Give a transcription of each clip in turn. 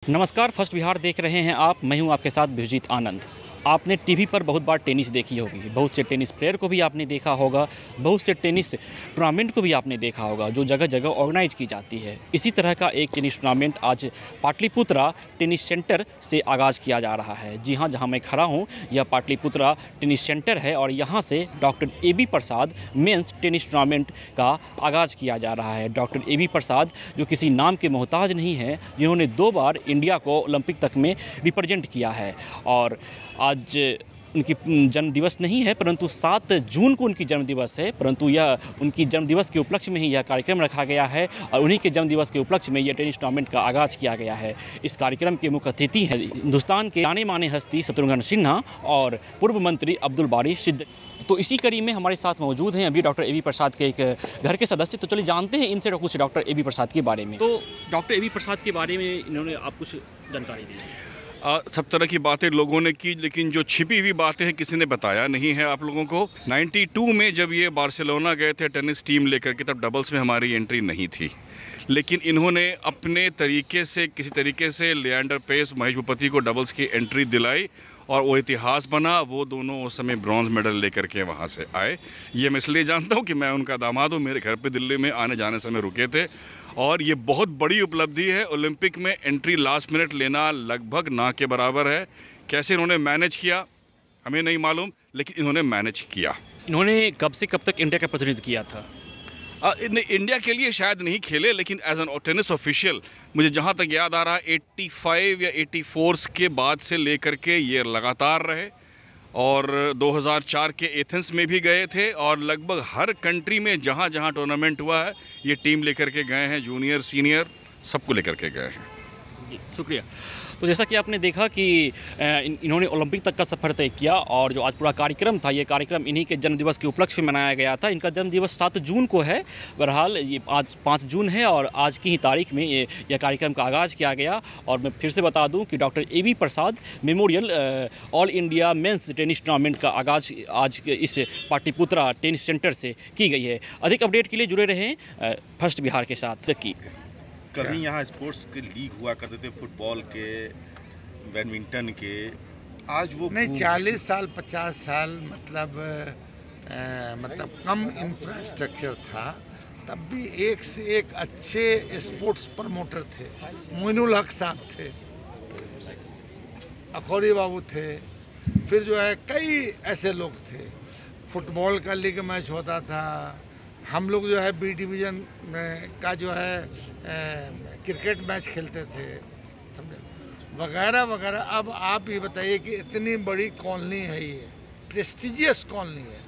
नमस्कार, फर्स्ट बिहार देख रहे हैं आप। मैं हूं आपके साथ विश्वजीत आनंद। आपने टीवी पर बहुत बार टेनिस देखी होगी, बहुत से टेनिस प्लेयर को भी आपने देखा होगा, बहुत से टेनिस टूर्नामेंट को भी आपने देखा होगा जो जगह जगह ऑर्गेनाइज की जाती है। इसी तरह का एक टेनिस टूर्नामेंट आज पाटलिपुत्रा टेनिस सेंटर से आगाज़ किया जा रहा है। जी हाँ, जहाँ मैं खड़ा हूँ यह पाटलिपुत्रा टेनिस सेंटर है और यहाँ से डॉक्टर ए.बी. प्रसाद मेंस टेनिस टूर्नामेंट का आगाज़ किया जा रहा है। Doctor A B. प्रसाद जो किसी नाम के मोहताज नहीं हैं, जिन्होंने 2 बार इंडिया को ओलंपिक तक में रिप्रेजेंट किया है और आज उनकी जन्मदिवस नहीं है, परंतु 7 जून को उनकी जन्मदिवस है। परंतु यह उनकी जन्मदिवस के उपलक्ष्य में ही यह कार्यक्रम रखा गया है और उन्हीं के जन्मदिवस के उपलक्ष्य में यह टेनिस टूर्नामेंट का आगाज़ किया गया है। इस कार्यक्रम के मुख्य अतिथि हैं हिंदुस्तान के जाने माने हस्ती शत्रुघ्न सिन्हा और पूर्व मंत्री अब्दुल बारी सिद्दीकी। तो इसी कड़ी में हमारे साथ मौजूद हैं अभी डॉक्टर ए.बी. प्रसाद के एक घर के सदस्य। तो चलिए जानते हैं इनसे कुछ डॉक्टर ए.बी. प्रसाद के बारे में। तो डॉक्टर ए.बी. प्रसाद के बारे में इन्होंने आप कुछ जानकारी दी? सब तरह की बातें लोगों ने की, लेकिन जो छिपी हुई बातें हैं किसी ने बताया नहीं है आप लोगों को। 92 में जब ये बार्सिलोना गए थे टेनिस टीम लेकर के, तब डबल्स में हमारी एंट्री नहीं थी, लेकिन इन्होंने अपने तरीके से किसी तरीके से लिएंडर पेस, महेश भूपति को डबल्स की एंट्री दिलाई और वो इतिहास बना। वो दोनों उस समय ब्रॉन्ज मेडल लेकर के वहाँ से आए। ये मैं इसलिए जानता हूँ कि मैं उनका दामाद हूँ, मेरे घर पे दिल्ली में आने जाने समय रुके थे और ये बहुत बड़ी उपलब्धि है। ओलंपिक में एंट्री लास्ट मिनट लेना लगभग ना के बराबर है। कैसे इन्होंने मैनेज किया हमें नहीं मालूम, लेकिन इन्होंने मैनेज किया। इन्होंने कब से कब तक इंडिया का प्रतिनिधित्व किया था? इंडिया के लिए शायद नहीं खेले, लेकिन एज एन टेनिस ऑफिशियल मुझे जहाँ तक याद आ रहा है 85 या 84 के बाद से लेकर के ये लगातार रहे और 2004 के एथेंस में भी गए थे और लगभग हर कंट्री में जहाँ जहाँ टूर्नामेंट हुआ है ये टीम लेकर के गए हैं। जूनियर सीनियर सबको लेकर के गए हैं। जी, शुक्रिया। तो जैसा कि आपने देखा कि इन्होंने ओलंपिक तक का सफ़र तय किया और जो आज पूरा कार्यक्रम था, ये कार्यक्रम इन्हीं के जन्मदिवस के उपलक्ष्य में मनाया गया था। इनका जन्मदिवस 7 जून को है। बहरहाल ये आज 5 जून है और आज की ही तारीख में यह कार्यक्रम का आगाज़ किया गया। और मैं फिर से बता दूं कि doctor A B. Prasad memorial all India men's tennis tournament का आगाज़ आज इस पाटलिपुत्रा टेनिस सेंटर से की गई है। अधिक अपडेट के लिए जुड़े रहें फर्स्ट बिहार के साथ। कहीं यहाँ स्पोर्ट्स के लीग हुआ करते थे, फुटबॉल के, बैडमिंटन के, आज वो नहीं 40 साल 50 साल मतलब कम इंफ्रास्ट्रक्चर था, तब भी एक से एक अच्छे स्पोर्ट्स प्रमोटर थे। मोइनुल हक साहब थे, अखौरी बाबू थे, फिर जो है कई ऐसे लोग थे। फुटबॉल का लीग मैच होता था, हम लोग जो है बी डिवीज़न का जो है क्रिकेट मैच खेलते थे, समझे, वगैरह वगैरह। अब आप ये बताइए कि इतनी बड़ी कॉलोनी है, ये प्रेस्टिजियस कॉलोनी है,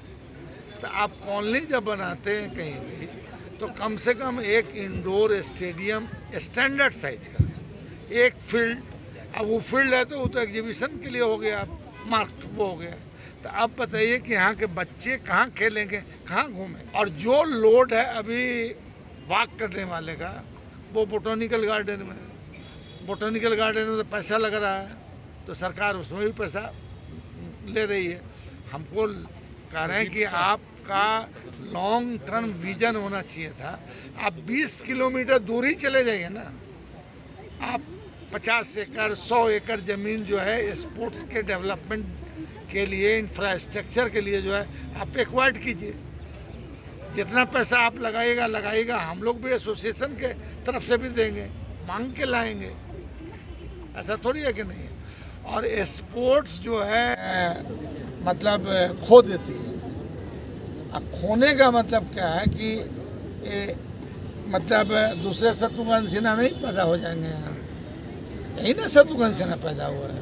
तो आप कॉलोनी जब बनाते हैं कहीं भी तो कम से कम एक इंडोर स्टेडियम स्टैंडर्ड साइज का, एक फील्ड। अब वो फील्ड है तो वो तो एग्जीबिशन के लिए हो गया, मार्क वो हो गया। तो अब बताइए कि यहाँ के बच्चे कहाँ खेलेंगे, कहाँ घूमें। और जो लोड है अभी वॉक करने वाले का, वो बोटैनिकल गार्डन में, बोटैनिकल गार्डन में तो पैसा लग रहा है, तो सरकार उसमें भी पैसा ले रही है। हमको कह रहे हैं कि आपका लॉन्ग टर्म विजन होना चाहिए था। आप 20 किलोमीटर दूरी चले जाइए ना, आप 50 एकड़ 100 एकड़ ज़मीन जो है स्पोर्ट्स के डेवलपमेंट के लिए, इंफ्रास्ट्रक्चर के लिए जो है आप एक्वायर्ड कीजिए। जितना पैसा आप लगाइएगा, हम लोग भी एसोसिएशन के तरफ से भी देंगे, मांग के लाएंगे, ऐसा थोड़ी है कि नहीं है। और स्पोर्ट्स जो है मतलब खो देती है। अब खोने का मतलब क्या है कि मतलब दूसरे शत्रुघ्न सिन्हा नहीं पैदा हो जाएंगे यहाँ, यही ना शत्रुघ्न सिन्हा पैदा हुआ है।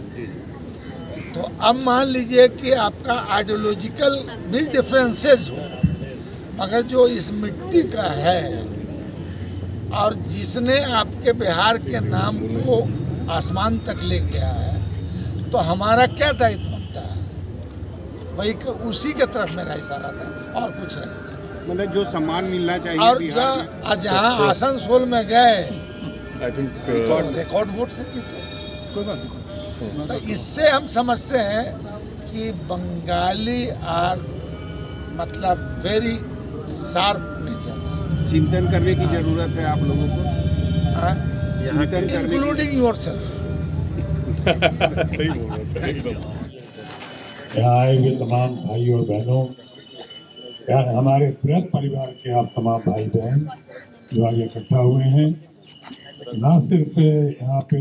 तो अब मान लीजिए कि आपका आइडियोलॉजिकल भी डिफरेंसेस हो, मगर जो इस मिट्टी का है और जिसने आपके बिहार के नाम को आसमान तक ले गया है, तो हमारा क्या दायित्व बनता है? वही उसी के तरफ मेरा इशारा था और कुछ नहीं था। मतलब जो सम्मान मिलना चाहिए। और जहाँ आसनसोल में गए रिकॉर्ड वोट से जीते। कोई बात नहीं। तो इससे हम समझते हैं कि बंगाली आर मतलब वेरी शार्प नेचर। चिंतन करने की जरूरत है आप लोगों को, इंक्लूडिंग योरसेल्फ। सही बोल रहा है, एकदम। यहाँ आए हुए तमाम भाई और बहनों, यार हमारे बृहद परिवार के आप तमाम भाई बहन जो आज इकट्ठा हुए हैं, ना सिर्फ यहाँ पे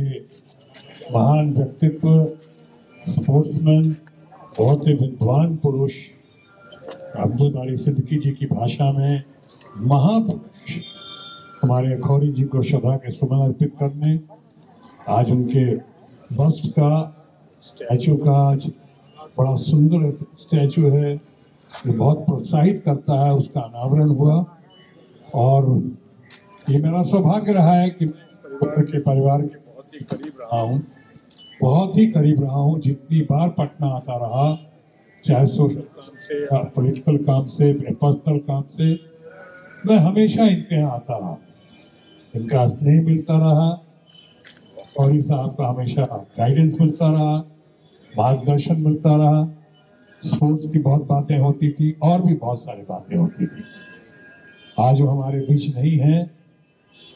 महान व्यक्तित्व, स्पोर्ट्समैन, बहुत ही विद्वान पुरुष अब्दुल बारी सिद्दीकी जी की भाषा में महापुरुष हमारे अखौरी जी को श्रद्धा के सुमन अर्पित करने, आज उनके बस्ट का स्टैचू का आज बड़ा सुंदर स्टैचू है जो बहुत प्रोत्साहित करता है, उसका अनावरण हुआ। और ये मेरा सौभाग्य रहा है कि मैं इस परिवार के बहुत ही करीब रहा हूँ, बहुत ही करीब रहा हूँ। जितनी बार पटना आता रहा, चाहे सोशल काम से या पॉलिटिकल काम से या पर्सनल काम से, मैं हमेशा इनके यहाँ आता रहा, इनका स्नेह मिलता रहा, फौरी साहब का हमेशा गाइडेंस मिलता रहा, मार्गदर्शन मिलता रहा। स्पोर्ट्स की बहुत बातें होती थी और भी बहुत सारी बातें होती थी। आज वो हमारे बीच नहीं है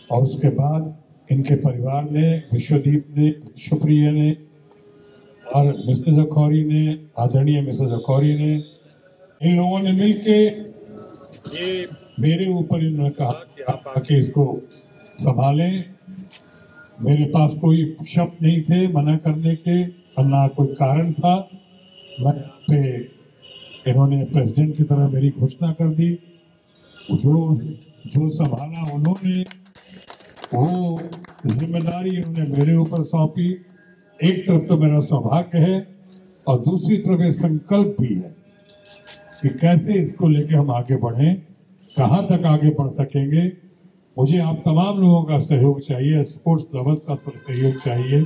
और उसके बाद इनके परिवार ने, विश्वदीप ने, विश्वप्रिय ने और मिसेस अखौरी ने, आदरणीय मिसेस अखौरी ने, इन लोगों ने मिलके ये मेरे ऊपर इन्होंने कहा कि आप आके इसको संभालें। मेरे पास कोई शब्द नहीं थे मना करने के और ना कोई कारण था। मैं पे इन्होंने प्रेसिडेंट की तरह मेरी घोषणा कर दी। जो संभाला उन्होंने, वो जिम्मेदारी उन्होंने मेरे ऊपर सौंपी। एक तरफ तो मेरा सौभाग्य है और दूसरी तरफ ये संकल्प भी है कि कैसे इसको लेके हम आगे बढ़ें, कहाँ तक आगे बढ़ सकेंगे। मुझे आप तमाम लोगों का सहयोग चाहिए, स्पोर्ट्स लवर्स का सहयोग चाहिए।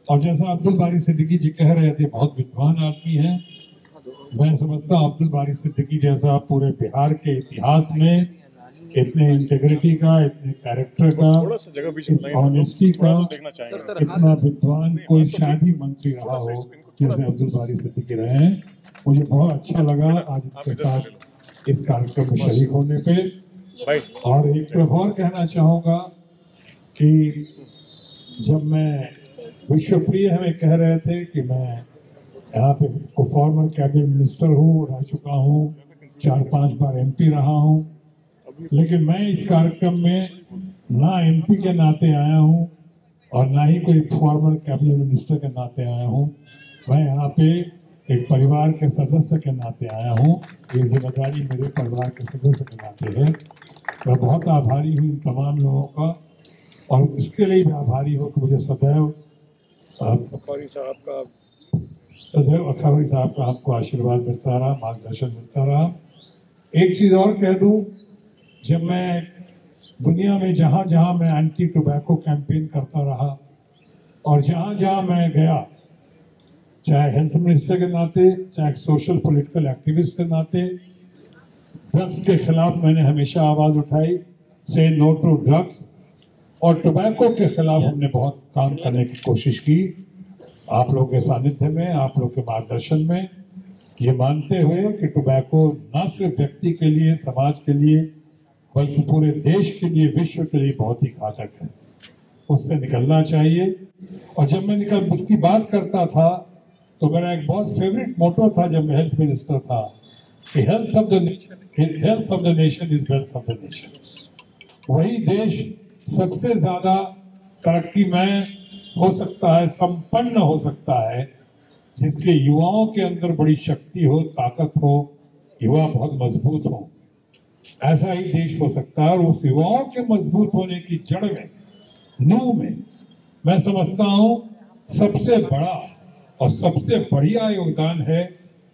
और जैसा अब्दुल बारी सिद्दीकी जी कह रहे थे, बहुत विद्वान आदमी हैं। मैं समझता हूँ अब्दुल बारी सिद्दीकी जैसा पूरे बिहार के इतिहास में इतने इंटेग्रिटी का, इतने कैरेक्टर का, इस ऑनेस्टी का, इतना विद्वान कोई शायद ही मंत्री रहा हो जैसे अब्दुल बारी सिद्दीकी रहे हैं। मुझे बहुत अच्छा लगा आज उनके साथ इस कार्यक्रम में शरीक होने पे। और एक तरफ और कहना चाहूँगा कि जब मैं विश्वप्रिय हमें कह रहे थे कि मैं यहाँ पे फॉर्मर कैबिनेट मिनिस्टर हूँ, रह चुका हूँ, 4-5 बार एमपी रहा हूँ, लेकिन मैं इस कार्यक्रम में ना एमपी के नाते आया हूँ और ना ही कोई फॉर्मर कैबिनेट मिनिस्टर के नाते आया हूँ। मैं यहाँ पे एक परिवार के सदस्य के नाते आया हूँ। ये जिम्मेदारी मेरे परिवार के सदस्य के नाते है। मैं बहुत आभारी हूँ इन तमाम लोगों का और इसके लिए भी आभारी हूँ कि मुझे सदैव अखौरी साहब का आपको आशीर्वाद मिलता रहा, मार्गदर्शन मिलता रहा। एक चीज़ और कह दूं, जब मैं दुनिया में जहाँ जहाँ मैं एंटी टोबैको कैंपेन करता रहा और जहाँ जहाँ मैं गया, चाहे हेल्थ मिनिस्टर के नाते, चाहे सोशल पॉलिटिकल एक्टिविस्ट के नाते, ड्रग्स के खिलाफ मैंने हमेशा आवाज़ उठाई, से नो टू ड्रग्स। और टोबैको के खिलाफ हमने बहुत काम करने की कोशिश की, आप लोगों के सानिध्य में, आप लोगों के मार्गदर्शन में, ये मानते हुए कि टोबैको न सिर्फ व्यक्ति के लिए, समाज के लिए, बल्कि पूरे देश के लिए, विश्व के लिए बहुत ही घातक है। उससे निकलना चाहिए। और जब मैं उसकी बात करता था तो मेरा एक बहुत फेवरेट मोटो था जब मैं हेल्थ मिनिस्टर था कि health of the nation is wealth of the nation. वही देश सबसे ज्यादा तरक्की में हो सकता है, संपन्न हो सकता है, जिसके युवाओं के अंदर बड़ी शक्ति हो, ताकत हो, युवा बहुत मजबूत हो। ऐसा ही देश हो सकता है। और उस युवाओं के मजबूत होने की जड़ में, नींव में, मैं समझता हूँ सबसे बड़ा और सबसे बढ़िया योगदान है।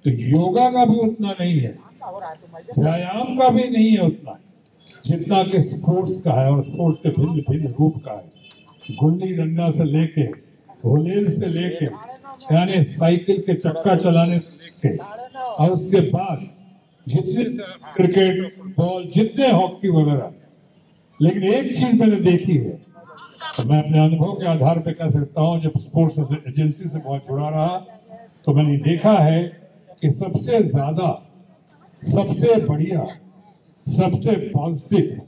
तो योगा का भी उतना नहीं है, व्यायाम का भी नहीं है उतना, जितना कि स्पोर्ट्स का है। और स्पोर्ट्स के भिन्न भिन्न रूप का है, गुल्ली डंडा से लेके, होलेल से लेके, यानी साइकिल के चक्का चलाने से लेके, और उसके बाद जितने क्रिकेट, फुटबॉल, जितने हॉकी वगैरह। लेकिन एक चीज मैंने देखी है, तो मैं अपने अनुभव के आधार पर कह सकता हूँ, जब स्पोर्ट्स एजेंसी से बहुत जुड़ा रहा तो मैंने देखा है कि सबसे ज्यादा, सबसे बढ़िया, सबसे पॉजिटिव,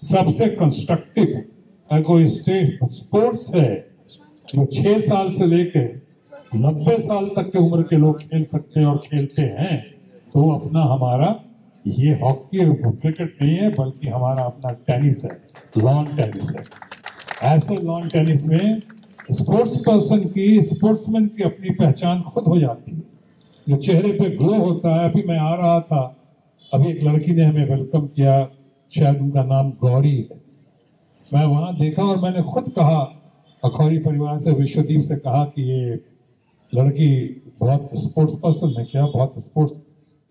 सबसे कंस्ट्रक्टिव कोई स्पोर्ट्स है जो 6 साल से लेकर 90 साल तक के उम्र के लोग खेल सकते हैं और खेलते हैं, तो अपना हमारा ये हॉकी और क्रिकेट नहीं है, बल्कि हमारा अपना टेनिस है, लॉन टेनिस है। ऐसे लॉन टेनिस में स्पोर्ट्समैन की अपनी पहचान खुद हो जाती है, जो चेहरे पे ग्लो होता है। अभी मैं आ रहा था, अभी एक लड़की ने हमें वेलकम किया, शायद उनका नाम गौरी है। मैं वहाँ देखा और मैंने खुद कहा, अखौरी परिवार से, विश्वदीप से कहा कि ये लड़की बहुत स्पोर्ट्स पर्सन है क्या, बहुत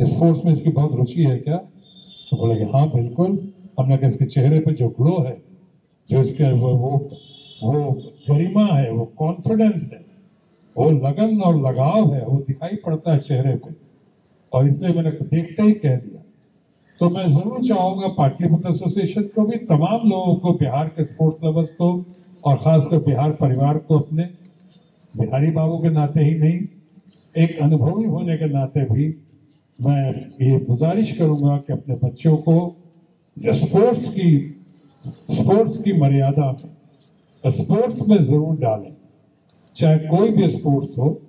स्पोर्ट्स में इसकी बहुत रुचि है क्या? तो बोले कि हाँ बिल्कुल। हमने कहा इसके चेहरे पे जो ग्लो है, जो इसके वो गरिमा है, वो कॉन्फिडेंस है, वो लगन और लगाव है, वो दिखाई पड़ता है चेहरे पे। और इसलिए मैंने देखते ही कह दिया। तो मैं जरूर चाहूंगा पाटलिपुत्र एसोसिएशन को भी, तमाम लोगों को, बिहार के स्पोर्ट्स लवर्स को, और खासकर बिहार परिवार को, अपने बिहारी बाबू के नाते ही नहीं, एक अनुभवी होने के नाते भी मैं ये गुजारिश करूंगा कि अपने बच्चों को स्पोर्ट्स की मर्यादा में, स्पोर्ट्स में जरूर डालें, चाहे कोई भी स्पोर्ट्स हो,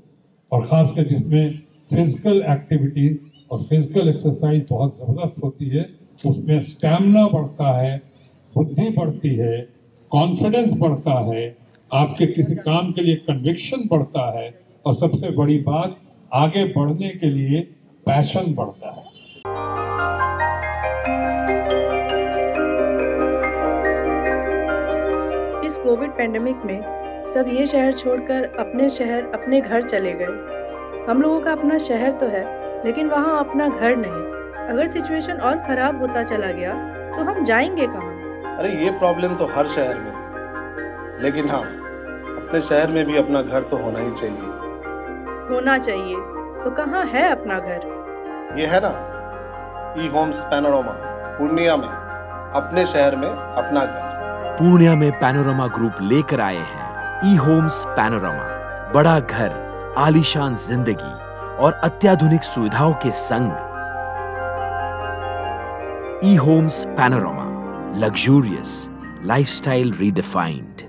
और खासकर जिसमें फिजिकल एक्टिविटी और फिजिकल एक्सरसाइज बहुत ज़बरदस्त होती है। उसमें स्टैमिना बढ़ता है, बुद्धि बढ़ती है, कॉन्फिडेंस बढ़ता है, आपके किसी काम के लिए कन्विक्शन बढ़ता है, और सबसे बड़ी बात, आगे बढ़ने के लिए पैशन बढ़ता है। इस कोविड पेंडेमिक में सब ये शहर छोड़कर अपने शहर, अपने घर चले गए। हम लोगों का अपना शहर तो है, लेकिन वहाँ अपना घर नहीं। अगर सिचुएशन और ख़राब होता चला गया तो हम जाएंगे कहाँ? अरे ये प्रॉब्लम तो हर शहर में है, लेकिन हाँ, अपने शहर में भी अपना घर तो होना ही चाहिए। होना चाहिए तो कहाँ है अपना घर? ये है ना, ई होम्स पैनोरमा, पूर्णिया में, अपने शहर में अपना घर। पूर्णिया में पैनोरमा ग्रुप लेकर आए हैं ई होम्स पैनोरमा। बड़ा घर, आलीशान जिंदगी और अत्याधुनिक सुविधाओं के संग। E homes panorama, luxurious lifestyle redefined.